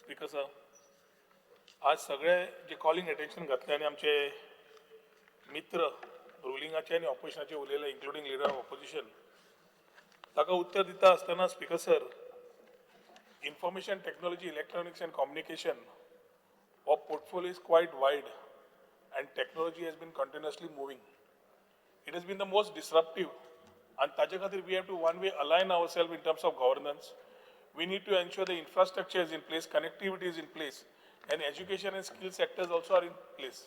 Speaker साहेब, आज सगळे जे कॉलिंग अटेन्शन घातले आणि आमचे मित्र रुलिंगाचे आणि ऑपोजिशनाचे उलयले इन्क्लुडिंग लिडर ऑफ ऑपोजिशन ताका उत्तर दिता आसतना speaker sir, information technology, electronics and communication हो portfolio is quite wide and technology has been continuously moving. It has been the most disruptive, and ताजे खातीर we have to one way align ourselves in terms of governance. We need to ensure the infrastructure is in place, connectivity is in place, and education and skill sectors also are in place.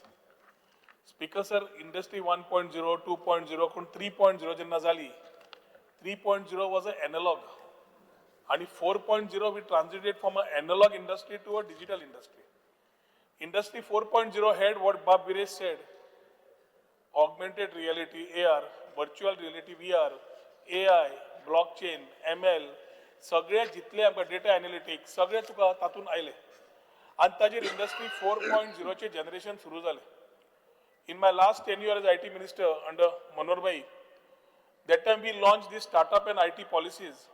Speaker sir, industry 1.0, 2.0, 3.0 jenna zali. 3.0 was an analog, and 4.0 we transited from an analog industry to a digital industry. Industry 4.0 had what Bob Vires said: augmented reality, AR, virtual reality, VR, AI, blockchain, ML, सगळे जितले आमकां data analytics सगळे तुका तातूंत आयले आनी ताजेर industry 4.0 चे generation सुरू जालें. In my last tenure as IT minister under Manor Bhai, that time we launched this startup and IT policies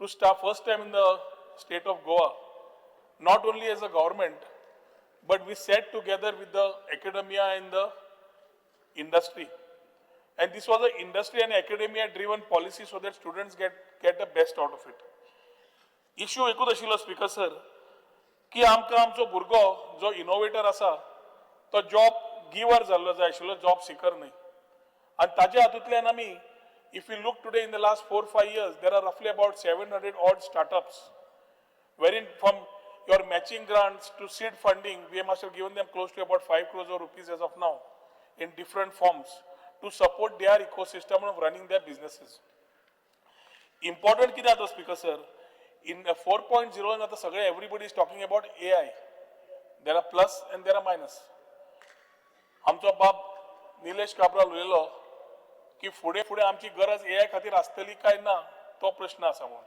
to start first time in the state of Goa, not only as a government, but we sat together with the academia and the industry. And this was an industry and academia driven policy so that students get the best out of it. Issue एकूच आशिल्लो speaker sir की आमकां आमचो भुरगो जो innovator आसा तो job गिवर जाल्लो जाय आशिल्लो, जॉब सिकर न्हय. आनी ताजे हातूंतल्यान आमी, if we look today in the last 4-5 years, there are roughly about 700 odd startups, wherein from your matching grants to seed funding, we must have given them close to about 5 crores of rupees as of now in different forms to support their ecosystem of running their businesses. Important कितें जाता speaker sir, in 4.0 आता सगळे everybody is talking about AI. There are plus and there are minus. आमचो बाब निलेश काब्राल उलयलो की फुडें फुडें आमची गरज AI खातीर आसतली काय ना तो प्रश्न आसा म्हणून.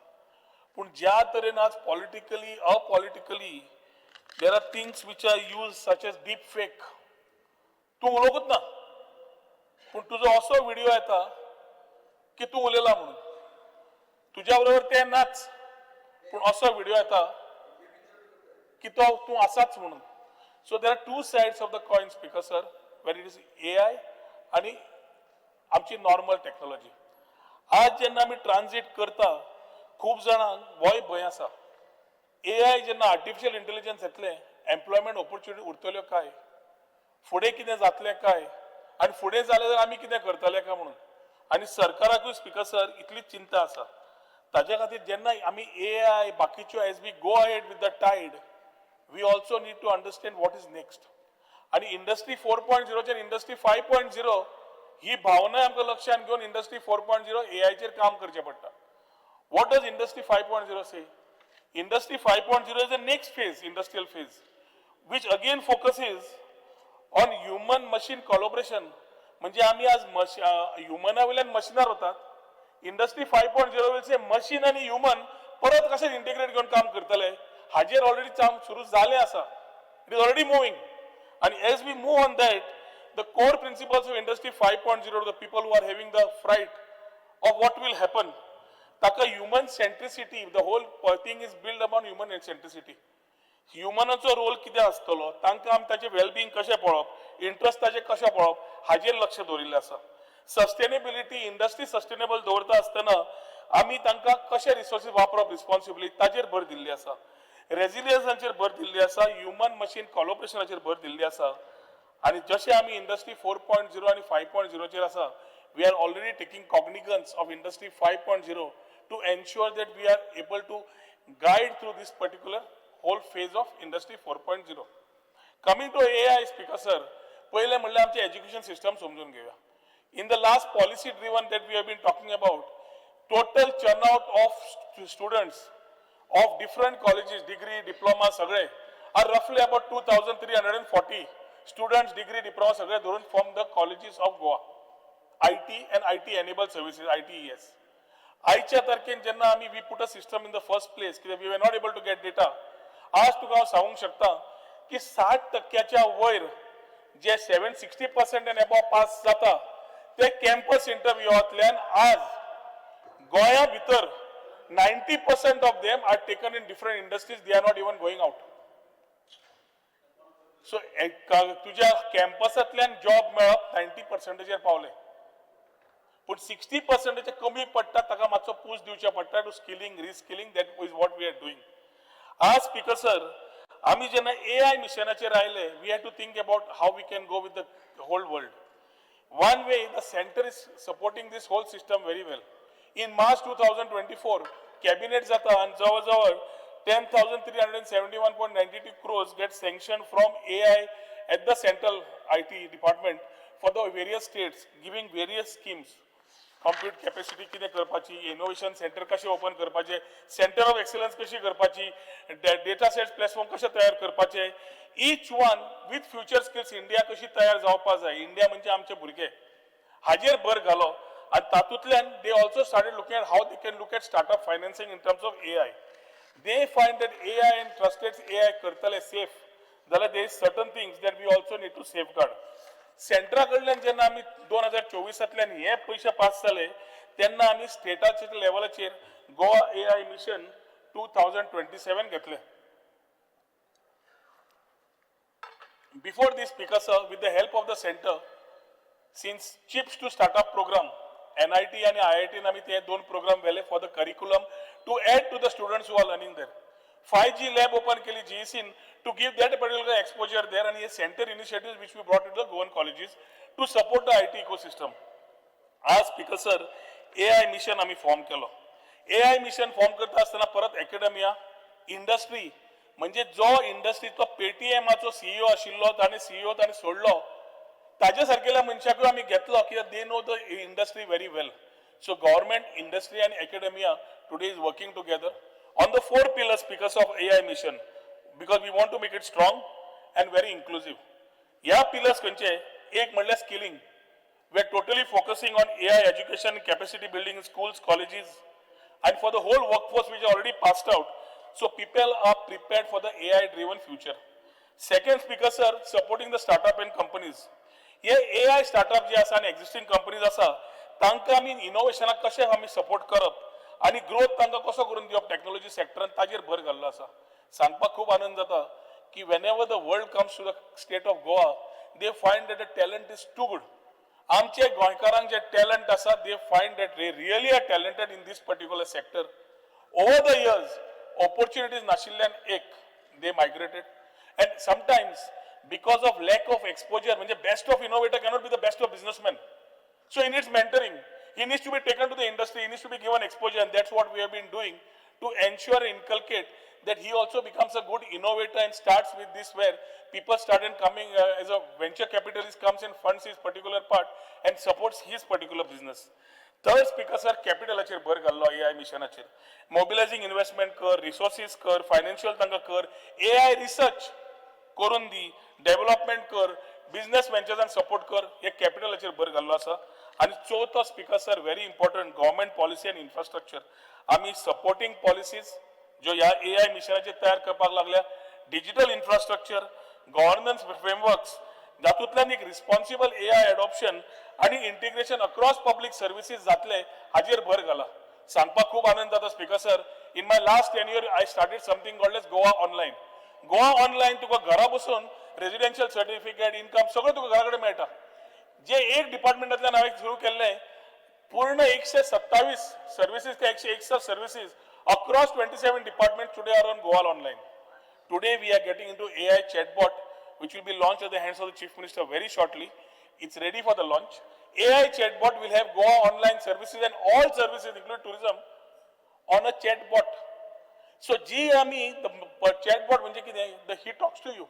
पण ज्या तरेन आज politically apolitically there are things which are use such as deep fake. तू उलोवंकच ना, पण तुजो असो व्हिडिओ येता की तू उलयला म्हणून, तुज्या बरोबर ते नाच, पण असो व्हिडिओ येता की तो तू आसाच म्हणून. So there are two sides of the coin speaker sir, where it is AI आणि आमची नॉर्मल टेक्नॉलॉजी. आज जेन्ना आमी ट्रान्झिट करता खूप जाणांक वय भंय आसा. AI जेन्ना आर्टिफिशियल इंटेलिजन्स येतले, एम्प्लॉयमेंट ऑपॉर्च्युनिटी उरतल्यो काय, फुडें कितें जातलें काय, आनी फुडें जालें जाल्यार आमी कितें करतले काय म्हणून. आनी सरकाराकूय स्पीकर सर इतलीच चिंता आसा. ताजे खातीर जेन्ना आमी AI बाकीच्यो as we go ahead with the tide, we also need to understand what is next. आनी इंडस्ट्री 4.0 चेर इंडस्ट्री 5.0 ही भावना आमकां लक्षांत घेवन इंडस्ट्री 4.0 AI चेर काम करचें पडटा. What does Industry 5.0 say? Industry 5.0 is the next phase, industrial phase, which again focuses on human-machine collaboration. म्हणजे आम्ही आज ह्युमना वयल्यान मशिनार वतात. इंडस्ट्री 5.0 will say मशीन आणि ह्युमन परत कशें इंटिग्रेट घेवन काम करतले, हाजेर ऑलरेडी काम सुरू जालें आसा. It is already moving. आणि as we move on that, the core principles of industry 5.0, the people who are having the fright of what will happen, ताका human centricity, the whole thing is build upon human centricity. ह्युमनाचो role कितें आसतलो, तांकां आमी ताचें wellbeing कशें पळोवप, interest ताचें कशें पळोवप, हाजेर लक्ष दवरिल्लें आसा. सस्टेनेबिलिटी, इंडस्ट्री सस्टेनेबल दवरता आसतना आमी तांकां कशें रिसोर्सीस वापरप रिस्पॉन्सिबली ताचेर भर दिल्ली आसा. रेजिलियन्साचेर भर दिल्ली आसा, ह्युमन मशीन कोलॅबोरेशनाचेर भर दिल्ली आसा. आनी जशें आमी इंडस्ट्री 4.0 आनी 5.0 चेर आसा, we are already taking cognizance of industry 5.0 to ensure that we are able to guide through this particular whole phase of industry 4.0. Coming to AI, speaker sir, पहिले म्हणले आमचे एज्युकेशन सिस्टम समजून घेऊया. In the last policy driven that we have been talking about, total churn out of students of different colleges, degree, diploma सगळे are roughly about 2,340 students, degree, diploma सगळे धरून from the colleges of Goa, IT and IT enabled services, ITES. आयच्या तारखेन जेन्ना आमी we put a system in the first place, कित्याक we were not able to get data. आज तुका हांव सांगूंक शकता की 60% वयर जे 60% एंड अबव पास जाता ते कॅम्पस इंटरव्यूआंतल्यान आज गोंया भितर 90% of them are taken in different industries. They are not even going out. So तुझ्या कॅम्पसांतल्यान जॉब मेळप 90% पावले, पण 60% कमी पडटा, ताका मातसो पूश दिवचे पडटा to skilling reskilling. That is what we are doing. आज स्पीकर सर, आम्ही जेन्ना AI मिशनाचेर आयले, we have to think about how we can go with the whole world. One way, the center is supporting this whole system very well. In March 2024, cabinet zata and jawar 10,371.92 crores get sanctioned from AI at the central IT department for the various states, giving various schemes. Compute capacity किती करपाची, innovation center कसे open करपाचे, center of excellence कशी करपाची, data sets platform कसे तयार करपाचे, each one with future skills India कशी तयार जावपा जाय. इंडिया म्हणजे आमचे भुरगे, हाजेर भर घालो. आणि तातूंतल्यान they also started looking at how they can look at startup financing in terms of AI. They find that AI and trusted AI करतले safe, जाल्यार there is certain things that we also need to safeguard. सेंट्रा कडल्यान जेन्ना आमी 2024तल्यान हे पैसे pass जाले, तेन्ना आमी स्टेटाच्या लेवलाचेर गोवा AI मिशन 2027 घेतले. Before this, Speaker sir, with the help of the center, since CHIPS to Startup program, NIT and IIT आमी ते दोन program वेले for the curriculum to add to the students who are learning there. 5G lab open केली GEC to give that particular exposure there, and a center initiatives which we brought to the Goan colleges to support the IT ecosystem. आज Speaker sir, AI mission आम्ही form केलो. AI mission form करता असताना परत अकॅडमिया, industry, म्हणजे जो इंडस्ट्रीचो पेटीएमाचो CEO आशिल्लो ताणे CEO ताणे सोडलो, ताजे सारकेल्या मनशाकूय आम्ही घेतलो कित्याक they know the industry very well. So government, industry आणि academia today is working together on the 4 pillars, speakers of AI mission, because we want to make it strong and very inclusive. या pillars खंयचे, एक म्हणल्यार skilling. We are totally focusing on AI education, capacity building in schools, colleges, and for the whole workforce which are already passed out, so people are prepared for the AI driven future. Second, speakers are supporting the startup and companies. हे AI startup जे आसा आणि existing companies आसा, तांकां आमी इनोव्हेशनाक कशें आमी support करप आणि ग्रोथ तांकां कसो करून दिवप टेक्नॉलॉजी सेक्टरान, ताजेर भर घाल्लो आसा. सांगपाक खूब आनंद जाता की whenever the world comes to the state of Goa, they find that the talent is too good. आमचे गोंयकारांक जे टॅलंट आसा, they find that they really are talented in this particular sector. Over the years, opportunities नाशिल्ल्यान they migrated, and sometimes because of lack of exposure, म्हणजे best of innovator cannot be the best of businessman. So he needs mentoring. He needs to be taken to the industry. He needs to be given exposure, and that's what we have been doing to ensure and inculcate that he also becomes a good innovator and starts with this where people started coming as a venture capitalist comes and funds his particular part and supports his particular business. Third, speaker sir, capital भर घाल्लो AI मिशनाचेर. Mobilizing investment कर, resources कर, financial तांकां कर, AI research करून दी, development कर, business ventures support कर, हे कॅपिटलाचेर भर घाल्लो आसा. आणि चौथो speaker sir, very important, government policy and infrastructure. आम्ही सपोर्टिंग पॉलिसीज जो या AI मिशनाचेर तयार करपाक लागल्या, डिजिटल इन्फ्रास्ट्रक्चर, गव्हर्नन्स फ्रेमवर्क्स, जातूंतल्यान एक रिस्पॉन्सिबल AI एडॉप्शन आणि इंटिग्रेशन अक्रॉस पब्लिक सर्व्हिसेस जातले हाजेर भर घाला. सांगपाक खूब आनंद जाता speaker sir, in my last tenure I started something called edge Goa online. Goa online तुका घरा बसून रेजिडेन्शियल सर्टिफिकेट, इन्कम सगळं तुका घरा कडेन मेळटा. जे एक डिपार्टमेंटांतल्यान हांवें सुरू केल्लें, पूर्ण 127 सर्विसेस ते 161 services across 27 departments today are on Goa Online. Today we are getting into AI chatbot, which will be launched at the hands of the Chief Minister very shortly. It's ready for the launch. AI chatbot will have Goa Online services and all services, including tourism, on a chatbot. So, the chatbot म्हणजे कितें? He talks to you,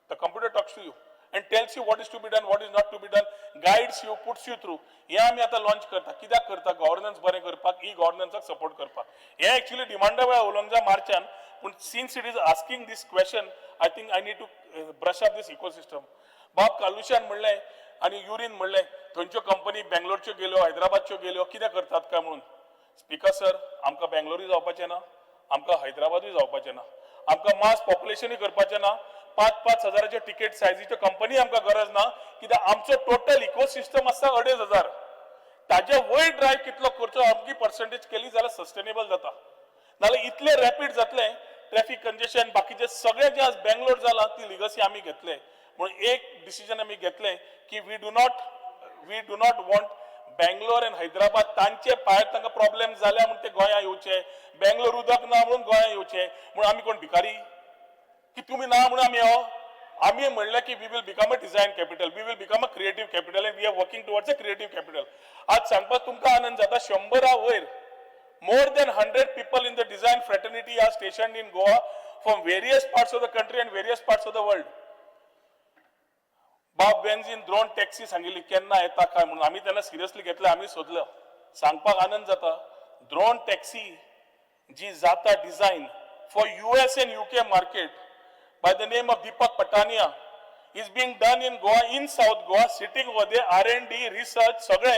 the computer talks to you and tells you what is to be done, what is not to be done, guides you, puts you through. हे आम्ही आता launch करता. कित्याक करता? Governance बरें करपाक, ई गव्हर्नन्साक सपोर्ट करपाक. हे एक्चुअली डिमांडा वेळा उलोवंक जाय मार्चान, पूण since it is asking this question, I think I need to brush up this ecosystem. बाब कालुशान म्हणलें आनी युरीन म्हणलें, थंयच्यो कंपनी बेंगलोरच्यो गेल्यो, हैदराबादच्यो गेल्यो, कितें करतात काय म्हणून. स्पीकर सर, आमकां बेंगलोरूय जावपाचें ना, आमकां हैदराबादूय जावपाचें ना, आमकां मास पॉप्युलेशनूय करपाचें ना, 5-5 हजाराचे टिकेट सायझीच्यो कंपनी आमकां गरज ना, कित्याक आमचो टोटल इकोसिस्टम आसा 2,500. ताजे वयर ड्रायव्ह कितलो करचो, अमकी पर्सेंटेज केली जाल्यार सस्टेनेबल जाता. नाल्यार इतलें रॅपीड जातलें, ट्रॅफिक कंजेशन बाकीचे सगळें जे आज बेंगलोर जाला ती लिगसी आमी घेतले. म्हणून एक डिसिजन आम्ही घेतले की we do not want Bangalore and Hyderabad तांचे भायर तांकां प्रॉब्लेम जाल्या म्हणून ते गोंया येवचे, बेंगलोर उदक ना म्हणून गोंया येवचे म्हणून आमी कोण भिकारी की तुम्ही ना म्हणून आमी यो. आम्ही म्हणलं की we will become a design capital, we will become a creative capital and we are working towards a creative capital. आज सांगपाक तुमकां आनंद जाता 100 वयर more than 100 people in the design fraternity are stationed in Goa from various parts of the country and various parts of the world. बाब benzene drone taxi सांगिल्ली केन्ना येता काय म्हणून आम्ही त्यांना सिरियसली घेतलं, आम्ही सोदलं. सांगपाक आनंद जाता ड्रोन टॅक्सी जी जाता design for US and UK market by the name of Deepak Patania is being done in Goa, in South Goa, sitting over there, R&D, research सगळे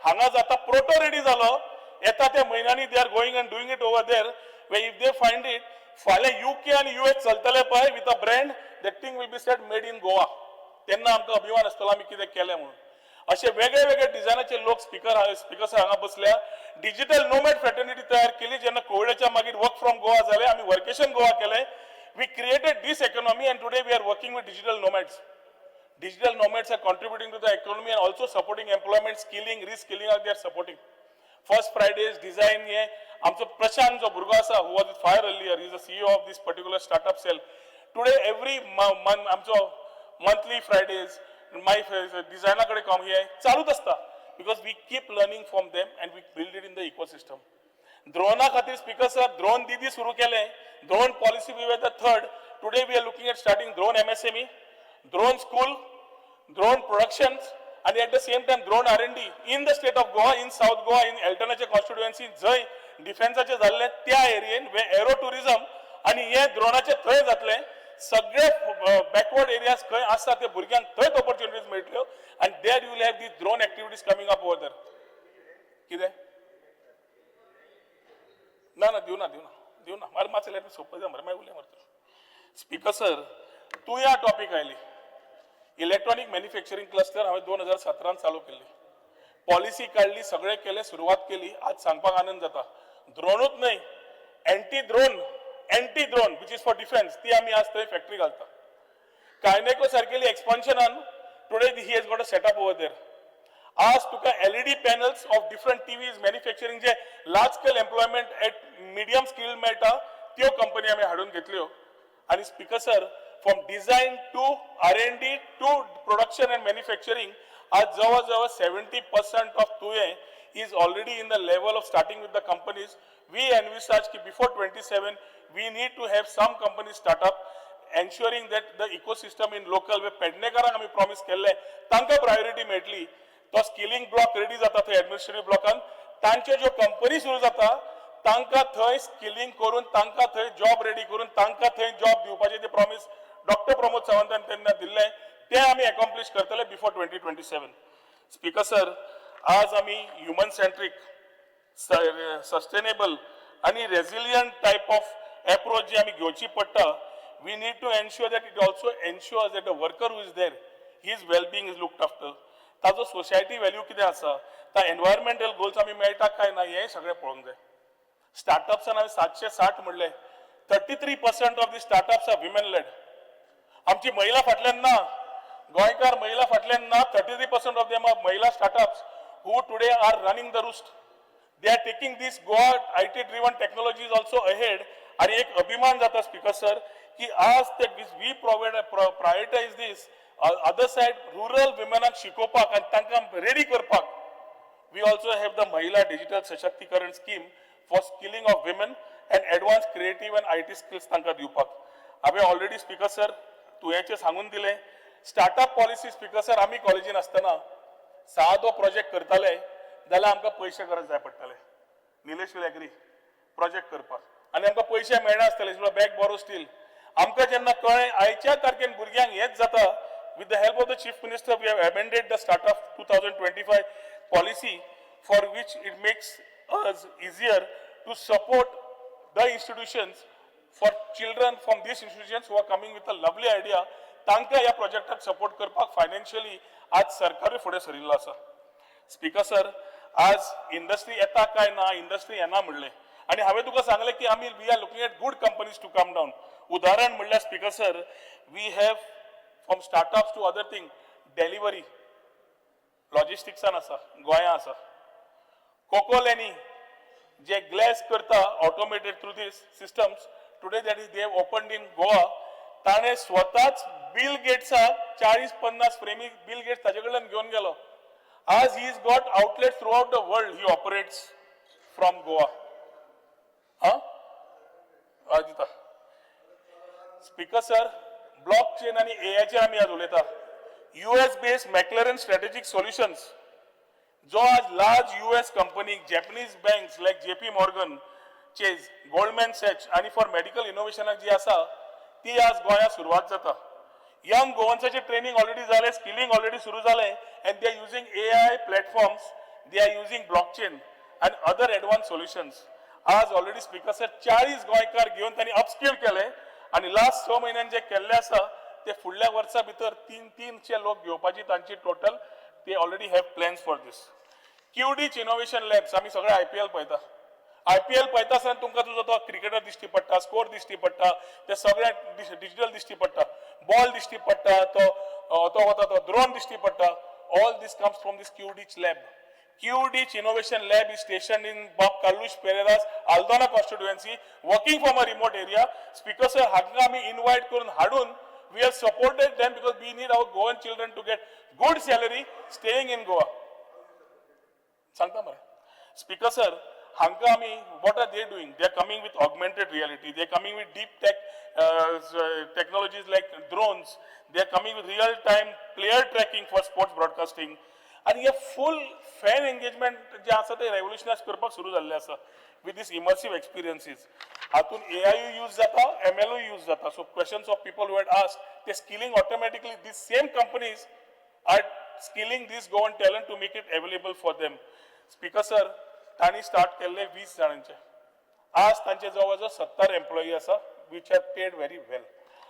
हांगा जाता प्रोटो रेडी जालो. येता त्या महिन्यांनी they are going and doing it over there way if they find it फाल्यां UK आणि US चलतले पळय with a brand that thing will be set made in Goa. तेन्ना आमकां अभिमान आसतलो आमी कितें केलें म्हणून. असे वेगळे वेगळे डिझायनाचे लोक स्पीकर्स हांगा बसल्या. डिजिटल नोमॅड फ्रॅटर्निटी तयार केली जेन्ना कोविडाच्या मागीर वर्क फ्रॉम गोवा जालें आमी वर्केशन गोवा केलें. We created this economy and today we are working with digital nomads. Digital nomads are contributing to the economy and also supporting employment, skilling, reskilling they are supporting. First Fridays design ye amcho Prashant jo burgo asa who was with Fire earlier, he is the CEO of this particular startup cell. Today every month amcho monthly Fridays my designer kade come here चालूच असता because we keep learning from them and we build it in the ecosystem. Drona खातीर speaker sir drone Didi सुरू केले. Drone policy we were the third. Today we are looking at starting drone MSME, drone school, drone productions आणि at the same time drone R&D in the state of Goa, in south Goa, in एल्टनाचे constituency जय डिफेन्साचे जाल्ले त्या एरियेन वे arrow tourism आणि हे ड्रोनाचे थंय जातले. सगळे बॅकवर्ड एरियाज खंय आसा ते भुरग्यांक थंयच ऑपॉर्च्युनिटीज मेळटल्यो and there you will have these drone activities coming up over there. कितें ना दिवना मार मातशें लेट मी सोंपय जा मरे मागीर उलय मरे. स्पीकर सर तूं ह्या topic oily electronic manufacturing cluster हांवें 2017 चालू केल्ली. पॉलिसी काढली, सगळे केले, सुरवात केली. आज सांगपाक आनंद जाता ड्रोनूच न्हय anti drone which is for defence ती आमी आज थंय फॅक्टरी घालता. कायनेको सारकेली एक्सपान्शनान today he has got a setup over there. आज तुका LED panels of different TVs manufacturing जे large scale employment at medium skill मेळटा त्यो कंपनी आमी हाडून घेतल्यो. आणि speaker sir from design to R&D to production and manufacturing आज जवळ 70% ऑफ तुये is already in the level of starting with the companies. We envisage ki before 27 we need to have some companies start up ensuring that the ecosystem in local way पेडणेकारांक आमी promise केल्ले तांकां priority मेळटली. तो skilling block ready जाता थंय administrative ब्लॉकान तांचे ज्यो company सुरू जाता तांकां थंय स्किलिंग करून तांकां थंय जॉब रेडी करून तांकां थंय जॉब दिवपाचे ते प्रॉमिस डॉक्टर प्रमोद सावंतान तेन्ना दिल्ले ते आमी अकॉम्प्लिश करतले बिफोर 2027. स्पीकर सर आज आमी ह्युमन सेंट्रीक सस्टेनेबल आणि रेझिलियंट टाइप ऑफ अप्रोच जी आमी घेवची पडटा. We need to ensure that it also ensures that the worker who is there his wellbeing is looked after. ताजो सोसायटी व्हॅल्यू कितें आसा ता एनवायरमेंटल गोल्स आमी मेळटा काय ना हे सगळें पळोवंक जाय. स्टार्टअप्सान हांवें 760 म्हणले 33% of the startups are women led. आमची महिला फाटल्यान ना, गोंयकार महिला फाटल्यान ना. 33% ऑफ देम आर महिला startups who today are running the roost. They are taking this Goa IT driven technologies also ahead. आणि एक अभिमान जाता स्पीकर सर की आज ते we prioritize this other side rural womenक शिकोवपाक आणि तांकां रेडी करपाक. We also have the Mahila Digital Sashaktikarn scheme for skilling of women and advanced creative and IT skills तांकां दिवपाक. हांवें ऑलरेडी स्पीकर सर तुवेंचे सांगून दिले. स्टार्टअप पॉलिसी स्पीकर सर आमी कॉलेजीन आसतना सादो प्रोजेक्ट करताले जाल्यार आमकां पयशे गरज जाय पडटाले. निलेश विल एग्री प्रोजेक्ट करपाक आनी आमकां पयशे मेळनासताले बॅक बॉरो स्टील. आमकां जेन्ना कळ्ळें आयच्या तारखेन भुरग्यांक हेच जाता with the help of the chief minister we have amended the startup 2025 policy for which it makes us easier to support the institutions for children from these institutions who are coming with a lovely idea. तांकां ह्या प्रोजेक्टाक support करपाक financially आज सरकारूय फुडें सरिल्लो आसा. Speaker sir आज industry येता काय ना इंडस्ट्री येना म्हणलें आनी हांवें तुका सांगलें की आमी we are looking at good companies to come down. उदाहरण म्हणल्यार speaker sir we have from startups to other thing delivery लॉजिस्टिक्सान आसा गोंया आसा कोकोलेनी जे ग्लास करता automated through these systems today that is they have opened in Goa ताणे स्वताच बिल गेट्साक 40-50 फ्रेमी बिल गेट्स ताजे कडल्यान घेवन गेलो आज he is got outlets throughout the world he operates from Goa दिता स्पीकर सर ब्लॉक चेन आणि एआयचेर आमी आज उलयता US based McLaren Strategic Solutions जो आज large US company Japanese banks like JP Morgan, Chase, Goldman Sachs आणि for medical इनोव्हेशनाक जी आसा ती आज गोंयांत सुरवात जाता यंग गोवन्साचे ट्रेनिंग ऑलरेडी जाले स्किलिंग ऑलरेडी सुरू झाले and they are using AI platforms they are using blockchain and other advance solutions आज ऑलरेडी स्पीकर सर 40 गोंयकार घेऊन त्यांनी अपस्किल केले आणि लास्ट 6 महिन्यान जे केल्ले आसा ते फुडल्या वर्सा भितर 300 लोक घेवपाची तांची टोटल ते already have plans for this QDich innovation labs आमी सगळे IPL पळयता IPL पळयता आसतना तुमकां तुजो तो क्रिकेटर दिश्टी पडटा स्कोर दिश्टी पडटा ते सगळे डिजिटल दिश्टी पडटा बॉल दिश्टी पडटा तो वता तो ड्रोन दिश्टी पडटा all this comes from this QDich lab QDich Innovation Lab is stationed in Bob Carlush Pereira's Aldona constituency, working from a remote area. Speaker sir, Hagami invite Kurun Hadun. We have supported them because we need our Goan children to get good salary staying in Goa. Sangta mare. Speaker sir, Hangami, what are they doing? They are coming with augmented reality. They are coming with deep tech technologies like drones. They are coming with real-time player tracking for sports broadcasting. आणि हे फुल fan engagement जे आसा ते रेव्होल्युशनायज करपाक सुरू जाल्ले आसा with this immersive experiences हातून AI यूज जाता ML यूज जाता so questions of people who had asked ते skilling automatically this same companies are skilling this Goan talent to make it available for them speaker sir तांणी start केल्ले 20 जाणांचे आज तांचे जवळ जवळ 70 एम्प्लॉई आसा which have paid very well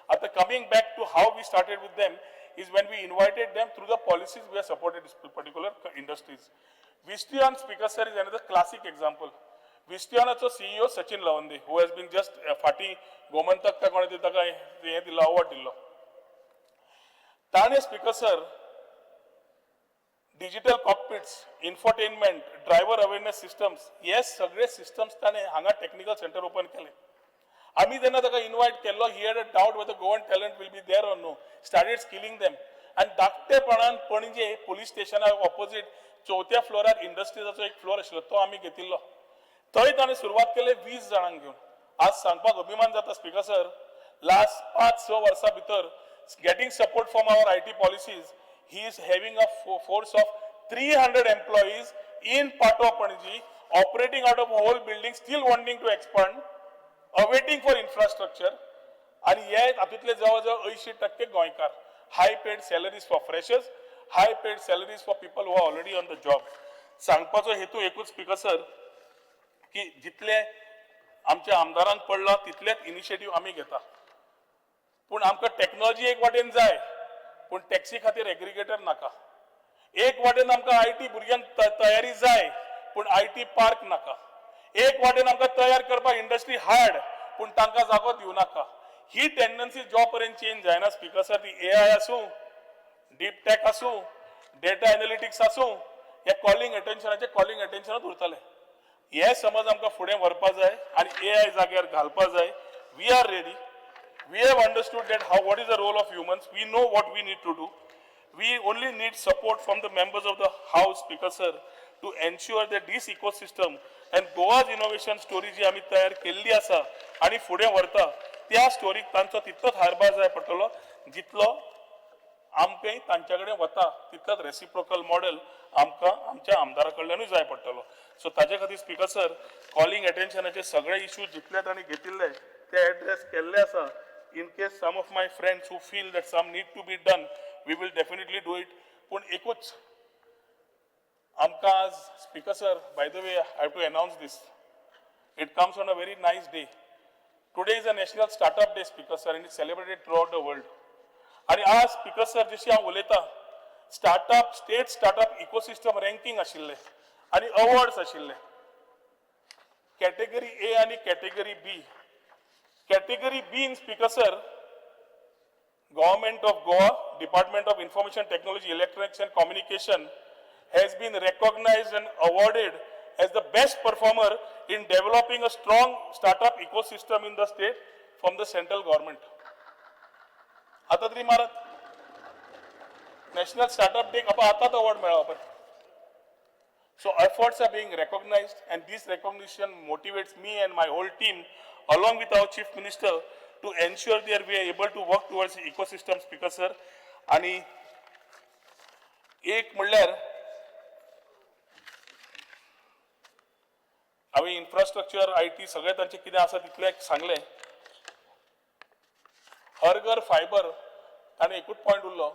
आता coming back to how we started with them is when we invited them through the policies we have supported this particular industries. Visteon speaker sir is another classic example. Visteon's CEO Sachin Lavande who has been just फाटी गोमंतक का कोणी दिता काय हे दिला award दिलो. ताणे speaker sir digital cockpits infotainment driver awareness systems हे सगळे सिस्टम्स ताणे हांगा टेक्निकल सेंटर ओपन केले आम्ही त्यांना ताका इन्वाइट केल्लो he had a doubt whether Goan talent will be there or no started skilling them आनी धाकटेपणान पणजे पुलीस स्टेशना ऑपोजीट 4थ्या फ्लोरार इंडस्ट्रीजाचो एक फ्लोर आशिल्लो तो आमी घेतिल्लो थंय ताणें सुरवात केले 20 जाणांक घेवन आज सांगपाक अभिमान जाता स्पीकर सर लास्ट 5-6 वर्सां भितर getting support from our IT policies he is having a force of 300 employees in पाटवा Panaji operating out of whole building still wanting to expand awaiting for infrastructure आणि हे हातूंतले जवळजवळ 80% गोंयकार high paid salaries for freshers high paid salaries for people who are already on the job सांगपाचो हेतू एकूच speaker sir की जितले आमच्या आमदारांक पडला तितलेच इनिशिएटिव्ह आमी घेता पूण आमकां टेक्नॉलॉजी एक वाटेन जाय पूण टॅक्सी खातीर एग्रिगेटर नाका एक वाटेन आमकां IT भुरग्यांक तयारी जाय पूण IT पार्क नाका एक वाटेन आमकां तयार करपाक इंडस्ट्री हार्ड पूण तांकां जागो दिवं नाका ही टेंडन्सी जो पर्यंत चेंज जायना स्पीकर सर ती AI आसूं डीप टॅक आसूं डेटा एनालिटिक्स आसूं हे कॉलिंग एटेन्शनूच उरतले हे समज आमकां फुडें व्हरपा जाय आनी AI जाग्यार घालपा जाय we are ready we have understood that how what is the role of humans we know what we need to do we only need support from the members of the house speaker sir to ensure that this ecosystem and Goa's innovation story जी आमी तयार केल्ली आसा आनी फुडें व्हरता त्या स्टोरीक तांचो तितलोच हातभार जाय पडटलो जितलो आमकांय तांच्या कडेन वता तितलोच रेसिप्रोकल मॉडेल आमकां आमच्या आमदारा कडल्यानूय जाय पडटलो सो ताचे खातीर स्पीकर सर कॉलिंग एटेन्शनाचे सगळे इश्यूज जितले तांणी घेतिल्ले ते एड्रेस केल्ले आसा in case some of my friends who feel that some need to be done we will definitely do it पूण एकूच आमकां आज speaker sir by the way I have to announce this it comes on a very nice day today is a national startup day speaker sir and it celebrated throughout the world आणि आज speaker sir जशी हांव उलयतां startup state startup ecosystem ranking आशिल्ले आणि awards आशिल्ले category A आणि category B category B in speaker sir Government of Goa, Department of Information Technology, Electronics and Communication has been recognized and awarded as the best performer in developing a strong startup ecosystem in the state from the central government. आता तरी Maharaj national startup day आताच award मिळाला पण. So efforts are being recognized, and this recognition motivates me and my whole team, along with our Chief Minister, to ensure that we are able to work towards ecosystem. Speaker sir, आणि एक म्हणल्यार हांवें infrastructure IT सगळे तांचे कितें आसा तितले सांगले. हर घर फायबर ताणें एकूच पॉयंट उरलो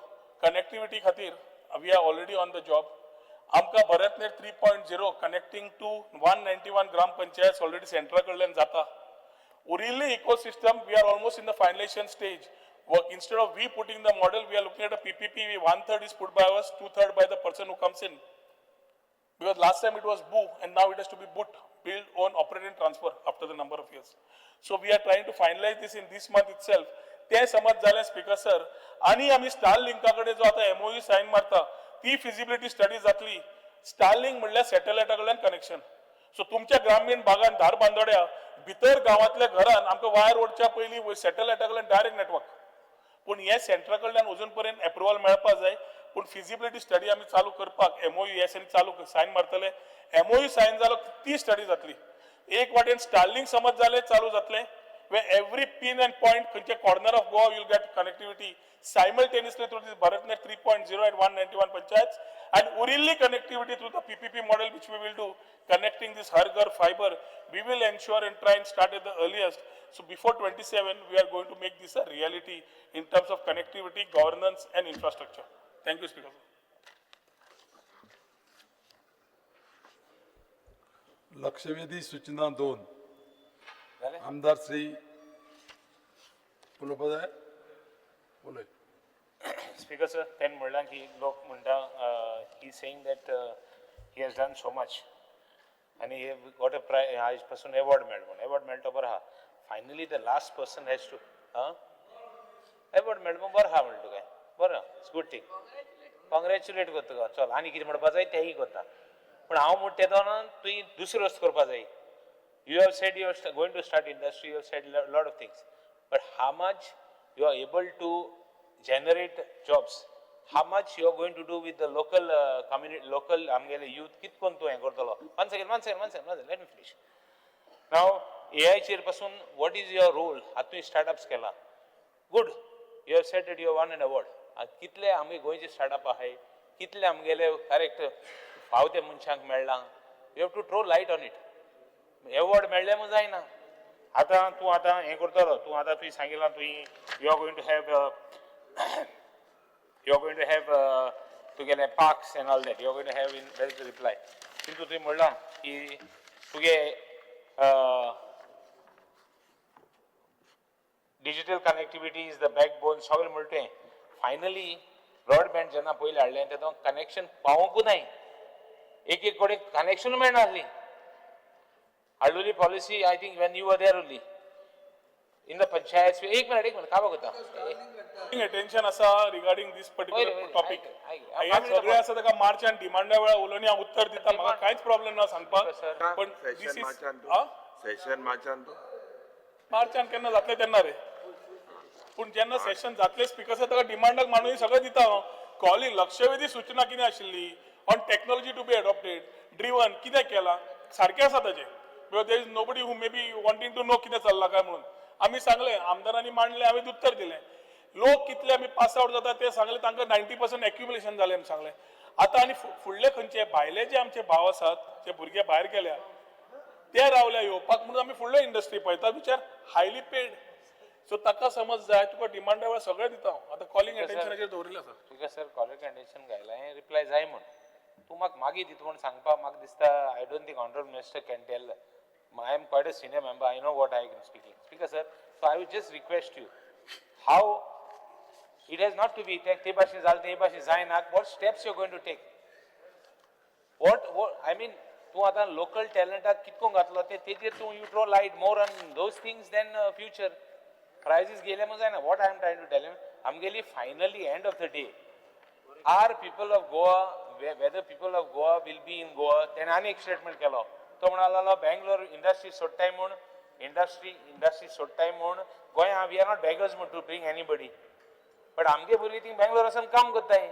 कनेक्टिविटी खातीर we are already on the job. आमकां BharatNet 3.0 connecting to 191 gram panchayat already सेंट्रा कडल्यान जाता. उरिल्ली ecosystem we are almost in the finalization stage. Instead of we putting the model, we are looking at a PPP. 1/3 is put by us, 2/3 by the person who comes in. Because last time it was BOO, and now it has to be BOOT, build, own, operate and transfer after the number of years. So we are trying to finalize this in this month itself. ते समज झाले speaker sir. आणि आम्ही स्टारलिंकाकडे जो आता MOU sign मारता ती feasibility study जातली. स्टारलिंक म्हणल्यार सॅटेलायटा कडल्यान कनेक्शन. सो तुमच्या ग्रामीण भागात धार बांदोड्या भितर गावातल्या घरान आमकां वायर ओडच्या पयलीं सॅटेलायटा कडल्यान डायरेक्ट नेटवर्क. पण हे सेंट्रा कडल्यान अजून पर्यंत अप्रुवल मेळपाक जाय. पण फिजिबिलिटी स्टडी आमी चालू करपाक MOU चालू साइन मारतले. MOU साइन जालो ती स्टडी जातली. एक वाटेन स्टारलिंक समज जाले चालू जातले. Where every pin and point, खंयच्या corner of Goa you'll get connectivity simultaneously through this BharatNet 3.0 at 191 panchayats, and urilli connectivity through the PPP model which we will do, connecting this Har Ghar fiber. We will ensure and try and start at the earliest. So before 27, we are going to make this a reality in terms of connectivity, governance and infrastructure. Thank you, Speaker. लक्षवेधी सूचना 2 आमदार श्री पुलोपदाय बोले. Speaker sir, then म्हणला की लोक म्हणटा he saying that he has done so much आणि he got a prize आज पासून award मेळटो बरं हा. Finally the last person has to award मेळटो बरं हा म्हणटो काय बरं it's good thing. Congratulate करता तुका चल आनी कितें म्हणपाक जाय तेंय करता. पण हांव म्हणटा तेदो ना तुवें दुसरी वस्त करपाक जाय. You have said you are going to start industry, you have said a lot of things, but how much you are able to generate jobs, how much you are going to do with the local community, local youth, कितकोन तू हे करतलो. One second, let me finish. Now, AI चेर पासून, what is your role? आता startups केला. Good, you have said that you have won an award. कितले आमगे गोंयचे startup आहाय, कितले आमगेले correct फावते मनशांक मेळ्ळा. You have to throw light on it. Award मेळ्ळे मग जायना. आता तू आता हे करतलो तू आता तुवें सांगितलां तुवें you are going to have तुगेले parks and all that you are going to have in that is the reply. किंतु तुवें म्हणलां की तुगे digital connectivity is the backbone सगळें म्हणलें. फायनली ब्रॉडबँड जेन्ना पयलीं हाडलें तेन्ना कनेक्शन पावोंकूच नाय. एक कडेन connection मेळनासलीं. Alduli policy, I think when you were there only. In the panchayats, एक minute, काय बघता? Attention असा regarding this particular topic. या सगळे असं त्या मार्च आणि डिमांडा वेळा उलोवनी हांव उत्तर दिता म्हाका कांयच प्रॉब्लेम ना सांगपाक. पण सेशन मार्चान केन्ना जातले तेन्ना रे. पूण जेन्ना सेशन जातले स्पीकर आसा ताका डिमांडाक मांडून सगळें दिता हांव. कॉलिंग लक्षवेधी सूचना कितें आशिल्ली on technology to be adopted driven कितें केला सारकें आसा ताजें. Because there is nobody who may be wanting to know कितें चल्ला काय म्हणून. आम्ही सांगले आमदारांनी मांडले आम्ही उत्तर दिले. लोक कितले आम्ही पास आउट जाता ते सांगले तांकां 90% एक्युमुलेशन जालें आमी सांगले. आता आनी फुडले खंयचे भायले जे आमचे भाव आसात जे भुरगे भायर गेल्या ते रावल्या येवपाक म्हणून आमी फुडले इंडस्ट्री पळयता विचार हायली पेड. सो ताका समज जाय तुका डिमांडा वेळा सगळें दिता हांव. आतां कॉलिंग एटेन्शनाचेर दवरिल्लें आसा. तुका सर कॉलिंग एटेन्शन घायलां रिप्लाय जाय म्हण. तूं म्हाका मागीर दिता म्हण सांगपाक म्हाका दिसता I don't think honourable minister can tell. I am quite a senior member. I know what I am speaking. Speaker sir, so I would just request you, how it has not to be tebashi zal tebashi zainak. What steps you are going to take? What I mean, tu ata local talent kitko gatlo te तेजेर tu you throw light more on those things than future prizes गेले मग जायना. What I am trying to tell him, आमगेली finally end of the day are people of Goa whether people of Goa will be in Goa तेणे आनी एक statement केलो तो म्हणालो बेंगलोर इंडस्ट्री सोडटाय म्हूण इंडस्ट्री सोडटाय म्हूण गोंया वी आर नॉट बेगर्स म्हूण टू ब्रिंग एनीबडी बट आमगे भुरगीं थिंग बेंगलोर वचून काम करताय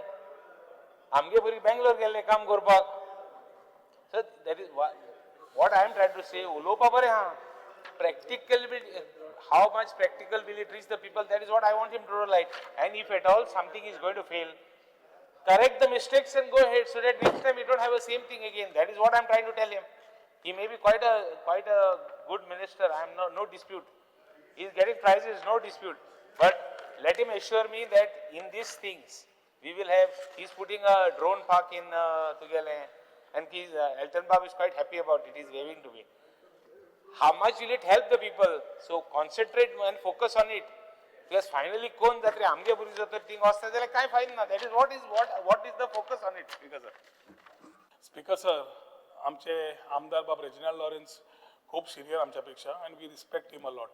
आमगे भुरगीं बेंगलोर गेल्ले काम करपाक so that is what I am trying to say उलोवपा बरें हा practical how much practical will it reach the people, that is what I want him to highlight. And if at all something is going to fail, correct the mistakes and go ahead so that next time we don't have the same thing again. That is what I am trying to tell him. He may be quite a good minister, I am no dispute. He is getting prizes, no dispute. But let him assure me that in these things we will have, he is putting a drone park in Tugele, and Elton Bob is quite happy about it, he is waving to me. How much will it help the people? So concentrate and focus on it. Because finally कोण जातले आमगे भुरगीं जर तर thing वचता जाल्यार काय फायद ना. That is what is the focus on it, Speaker sir. Speaker sir आमचे आमदार बाब रेजिनाल्ड लॉरेन्स खूप सिनियर आमच्यापेक्षा and we respect him a lot.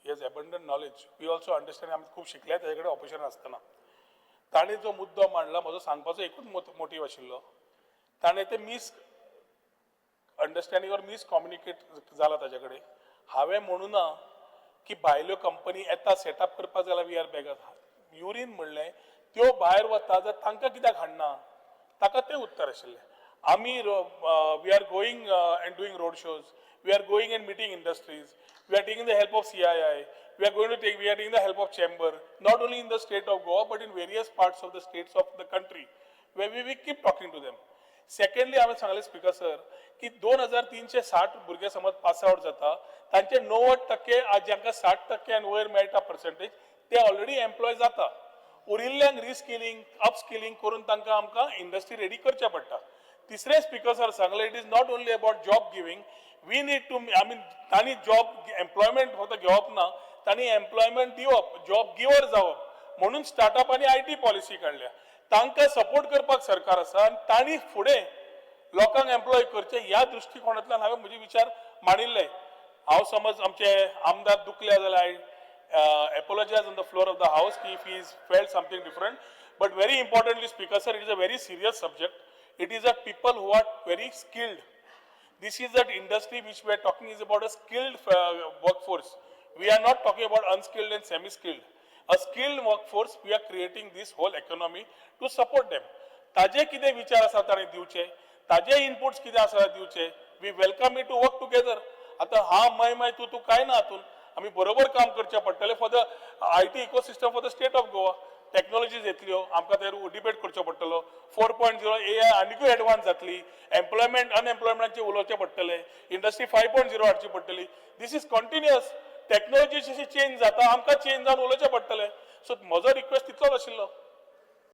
He has abundant knowledge. We also understand आम्ही खूप शिकल्या त्याच्याकडे ऑपोजिशन असताना ताणें जो मुद्दो मांडला म्हजो सांगपाचो एकूच मोटीव आशिल्लो ताणें ते मिस अंडरस्टँडिंग और मिस कम्युनिकेट जाला ताजे कडेन. हांवें म्हणूं ना की भायल्यो कंपनी येता सेटअप करपाक जाल्यार वी आर बेगर. युरीन म्हणलें त्यो भायर वता जाल्यार तांकां कित्याक हाडना ताका तें उत्तर आशिल्लें. आमी we are going and doing road shows, we are going and meeting industries, we are taking the help of CII, we are taking the help of chamber, not only in the state of Goa but in various parts of the states of the country where we keep talking to them. Secondly, आम्ही सांगले speaker sir की 2360 भुरगे समज pass out जाता तांचे 90% आज ज्यांका 60% आणि वयर मेळटा पर्सेंटेज ते ऑलरेडी एम्प्लॉय जाता. उरिल्ल्यांक रिस्किलिंग अपस्किलिंग करून तांकां आमकां इंडस्ट्री रेडी करचे पडटा. तिसरे स्पीकर सर सांगले it is not only about job giving, we need to तांणी जॉब एम्प्लॉयमेंट फक्त घेवप ना, तांणी एम्प्लॉयमेंट दिवप, जॉब गिवर जावप म्हणून स्टार्टअपांनी IT पॉलिसी काडल्या. तांकां सपोर्ट करपाक सरकार आसा आनी तांणी फुडें लोकांक एम्प्लॉय करचे ह्या दृश्टिकोनांतल्यान हांवें म्हजे विचार मांडिल्ले. हांव समज आमचे आमदार दुखले जाल्यार I apologise on the floor of the house की if he is felt something different. But very importantly speaker sir it is a very serious subject. It is a people who are very skilled. This is that industry which we are talking is about a skilled workforce. We are not talking about unskilled and semi-skilled. A skilled workforce, we are creating this whole economy to support them. ताजे कितें विचार आसा ताणें दिवचे, ताजे inputs कितें आसा दिवचे. We welcome it to work together. आता हा मय तू काय ना हातून आमी बरोबर काम करचे पडटले for the IT ecosystem for the state of Goa. Technologies येतल्यो आमकां ते डिबेट करचो पडटलो. 4.0 AI आनीकूय एडवान्स जातली. एम्प्लॉयमेंट अनएम्प्लॉयमेंटाचेर उलोवचें पडटलें. इंडस्ट्री 5.0 हाडची पडटली. This is continuous. टेक्नॉलॉजी जशी चेंज जाता आमकां चेंज जावन उलोवचें पडटलें. सो म्हजो रिक्वेस्ट तितलोच आशिल्लो.